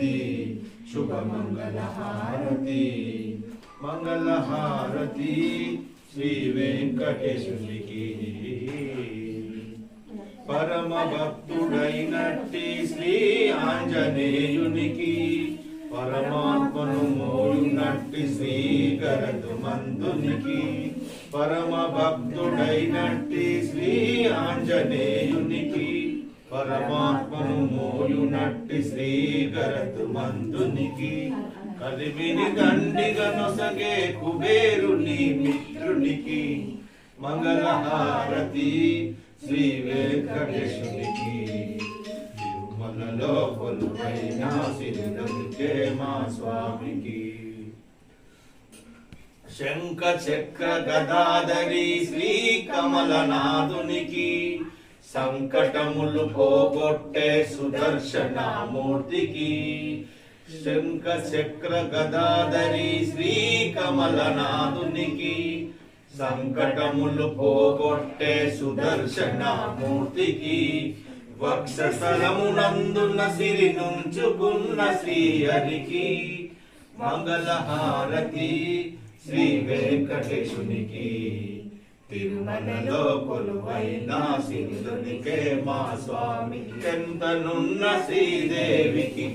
హారతి శుభ మంగళ హారతి మంగళ హారతి శ్రీ వెంకటేశునికి పరమ భక్తుడైనట్టి శ్రీ ఆంజనేయునికి పరమాత్మను మోయునట్టి శ్రీ గరుత్మంతునికి పరమ భక్తుడైనట్టి శ్రీ ఆంజనేయునికి పరమాత్మను మోయునట్టి శ్రీ గరుత్మంతునికి కలిమిని దండిగా నొసగే కుబేరుని మిత్రునికి మంగళ హారతి శ్రీ వెంకటేశునికి తిరుమలలో కొలువైన సిద్ధునికే మా స్వామికి శంఖ చక్ర గదాధరి శ్రీ కమలనాథునికి సంకటములు పోగొట్టే సుదర్శనమూర్తికి శంఖ చక్ర గదాధరి శ్రీ కమలనాథునికి సంకటములు పోగొట్టే సుదర్శనమూర్తికి వక్షస్థలమునందున సిరి నుంచుకున్న శ్రీహరికి మంగళ హారతి శ్రీ వెంకటేశునికి తిరుమలలో కొలువైన సిద్ధునికే మా స్వామి ఎంతనున్న శ్రీదేవికి